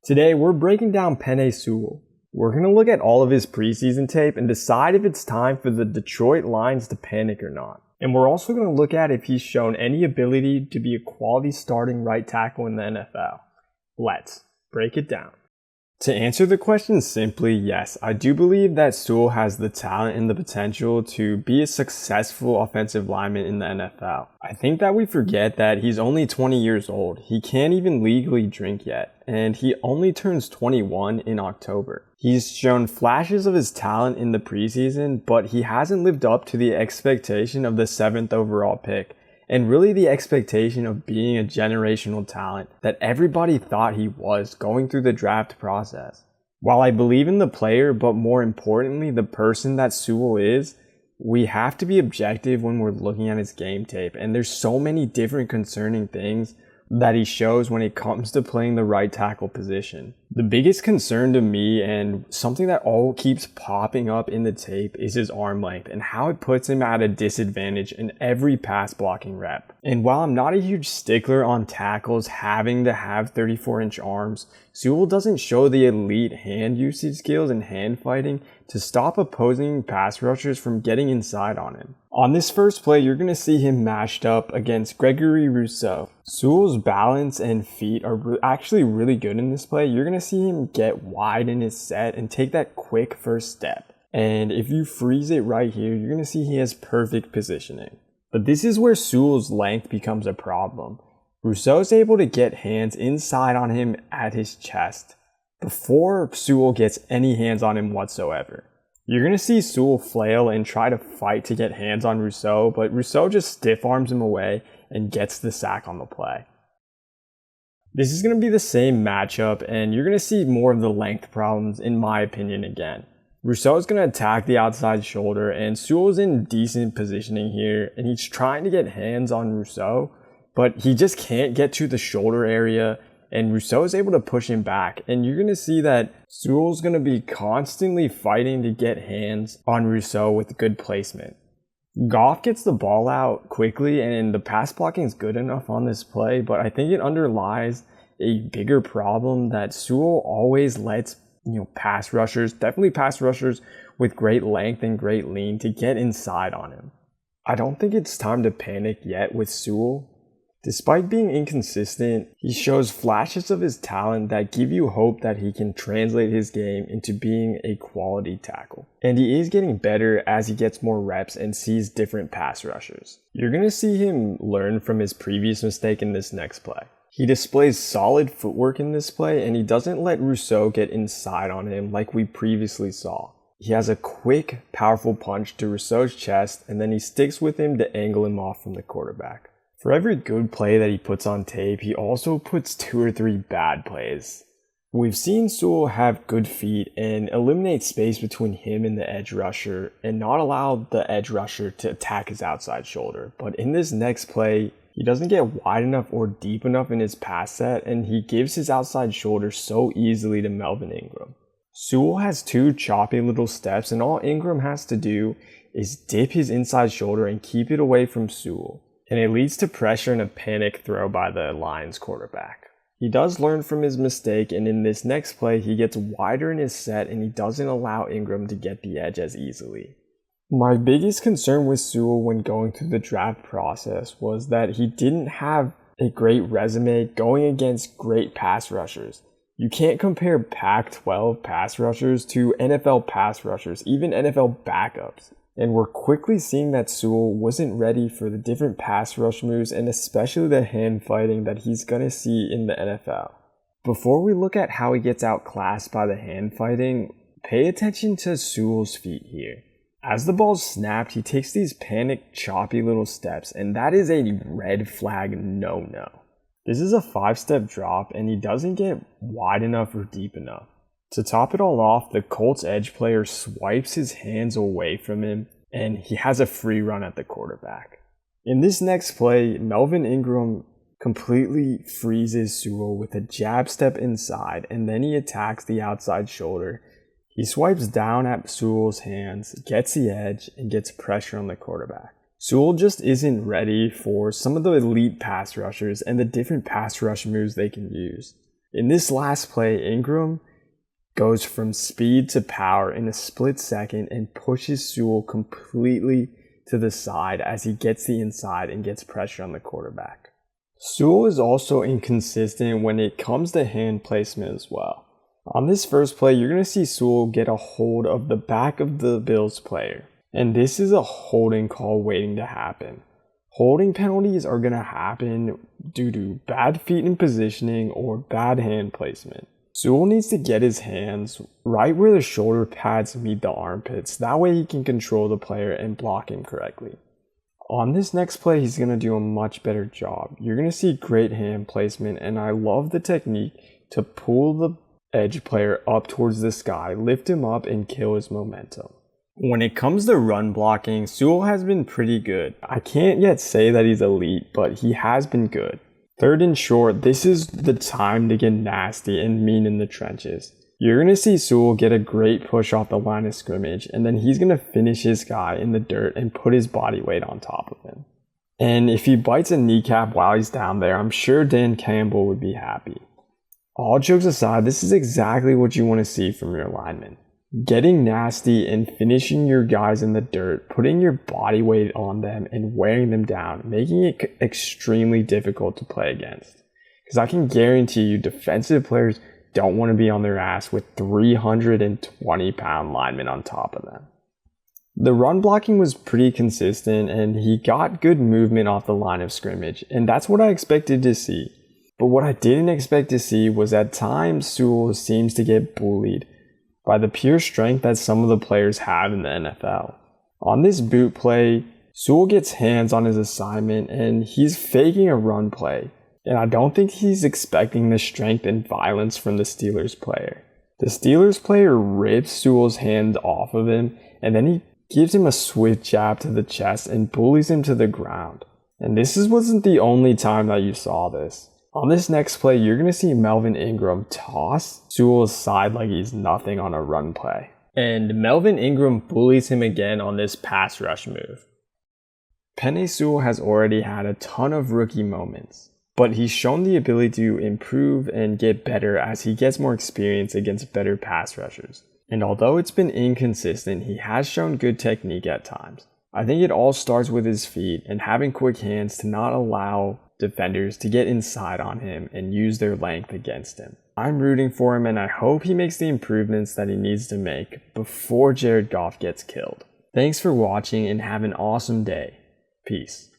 Today, we're breaking down Penei Sewell. We're going to look at all of his preseason tape and decide if it's time for the Detroit Lions to panic or not. And we're also going to look at if he's shown any ability to be a quality starting right tackle in the NFL. Let's break it down. To answer the question simply, yes, I do believe that Sewell has the talent and the potential to be a successful offensive lineman in the NFL. I think that we forget that he's only 20 years old. He can't even legally drink yet, and he only turns 21 in October. He's shown flashes of his talent in the preseason, but he hasn't lived up to the expectation of the 7th overall pick. And really the expectation of being a generational talent that everybody thought he was going through the draft process. While I believe in the player, but more importantly, the person that Sewell is, we have to be objective when we're looking at his game tape. And there's so many different concerning things that he shows when it comes to playing the right tackle position. The biggest concern to me, and something that all keeps popping up in the tape, is his arm length and how it puts him at a disadvantage in every pass blocking rep. And while I'm not a huge stickler on tackles having to have 34-inch arms, Sewell doesn't show the elite hand usage skills and hand fighting to stop opposing pass rushers from getting inside on him. On this first play, you're going to see him matched up against Gregory Rousseau. Sewell's balance and feet are actually really good in this play. You're going to see him get wide in his set and take that quick first step. And if you freeze it right here, you're going to see he has perfect positioning. But this is where Sewell's length becomes a problem. Rousseau's able to get hands inside on him at his chest before Sewell gets any hands on him whatsoever. You're going to see Sewell flail and try to fight to get hands on Rousseau, but Rousseau just stiff arms him away and gets the sack on the play. This is going to be the same matchup, and you're going to see more of the length problems in my opinion again. Rousseau is going to attack the outside shoulder, and Sewell's in decent positioning here, and he's trying to get hands on Rousseau, but he just can't get to the shoulder area, and Rousseau is able to push him back. And you're going to see that Sewell's going to be constantly fighting to get hands on Rousseau with good placement. Goff gets the ball out quickly, and the pass blocking is good enough on this play, but I think it underlies a bigger problem that Sewell always lets pass rushers, definitely pass rushers with great length and great lean, to get inside on him. I don't think it's time to panic yet with Sewell. Despite being inconsistent, he shows flashes of his talent that give you hope that he can translate his game into being a quality tackle. And he is getting better as he gets more reps and sees different pass rushers. You're going to see him learn from his previous mistake in this next play. He displays solid footwork in this play, and he doesn't let Rousseau get inside on him like we previously saw. He has a quick, powerful punch to Rousseau's chest, and then he sticks with him to angle him off from the quarterback. For every good play that he puts on tape, he also puts 2 or 3 bad plays. We've seen Sewell have good feet and eliminate space between him and the edge rusher and not allow the edge rusher to attack his outside shoulder. But in this next play, he doesn't get wide enough or deep enough in his pass set, and he gives his outside shoulder so easily to Melvin Ingram. Sewell has 2 choppy little steps, and all Ingram has to do is dip his inside shoulder and keep it away from Sewell. And it leads to pressure and a panic throw by the Lions quarterback. He does learn from his mistake, and in this next play, he gets wider in his set and he doesn't allow Ingram to get the edge as easily. My biggest concern with Sewell when going through the draft process was that he didn't have a great resume going against great pass rushers. You can't compare Pac-12 pass rushers to NFL pass rushers, even NFL backups. And we're quickly seeing that Sewell wasn't ready for the different pass rush moves and especially the hand fighting that he's going to see in the NFL. Before we look at how he gets outclassed by the hand fighting, pay attention to Sewell's feet here. As the ball's snapped, he takes these panicked, choppy little steps, and that is a red flag no-no. This is a 5-step drop, and he doesn't get wide enough or deep enough. To top it all off, the Colts edge player swipes his hands away from him, and he has a free run at the quarterback. In this next play, Melvin Ingram completely freezes Sewell with a jab step inside, and then he attacks the outside shoulder. He swipes down at Sewell's hands, gets the edge, and gets pressure on the quarterback. Sewell just isn't ready for some of the elite pass rushers and the different pass rush moves they can use. In this last play, Ingram goes from speed to power in a split second and pushes Sewell completely to the side as he gets the inside and gets pressure on the quarterback. Sewell is also inconsistent when it comes to hand placement as well. On this first play, you're going to see Sewell get a hold of the back of the Bills player, and this is a holding call waiting to happen. Holding penalties are going to happen due to bad feet in positioning or bad hand placement. Sewell needs to get his hands right where the shoulder pads meet the armpits. That way he can control the player and block him correctly. On this next play, he's going to do a much better job. You're going to see great hand placement, and I love the technique to pull the edge player up towards the sky, lift him up, and kill his momentum. When it comes to run blocking, Sewell has been pretty good. I can't yet say that he's elite, but he has been good. Third and short, this is the time to get nasty and mean in the trenches. You're going to see Sewell get a great push off the line of scrimmage, and then he's going to finish his guy in the dirt and put his body weight on top of him. And if he bites a kneecap while he's down there, I'm sure Dan Campbell would be happy. All jokes aside, this is exactly what you want to see from your linemen. Getting nasty and finishing your guys in the dirt, putting your body weight on them and wearing them down, making it extremely difficult to play against. Because I can guarantee you defensive players don't want to be on their ass with 320-pound linemen on top of them. The run blocking was pretty consistent and he got good movement off the line of scrimmage, and that's what I expected to see. But what I didn't expect to see was at times Sewell seems to get bullied by the pure strength that some of the players have in the NFL. On this boot play, Sewell gets hands on his assignment and he's faking a run play. And I don't think he's expecting the strength and violence from the Steelers player. The Steelers player rips Sewell's hand off of him and then he gives him a swift jab to the chest and bullies him to the ground. And this wasn't the only time that you saw this. On this next play, you're going to see Melvin Ingram toss Sewell aside like he's nothing on a run play. And Melvin Ingram bullies him again on this pass rush move. Penei Sewell has already had a ton of rookie moments, but he's shown the ability to improve and get better as he gets more experience against better pass rushers. And although it's been inconsistent, he has shown good technique at times. I think it all starts with his feet and having quick hands to not allow defenders to get inside on him and use their length against him. I'm rooting for him and I hope he makes the improvements that he needs to make before Jared Goff gets killed. Thanks for watching and have an awesome day. Peace.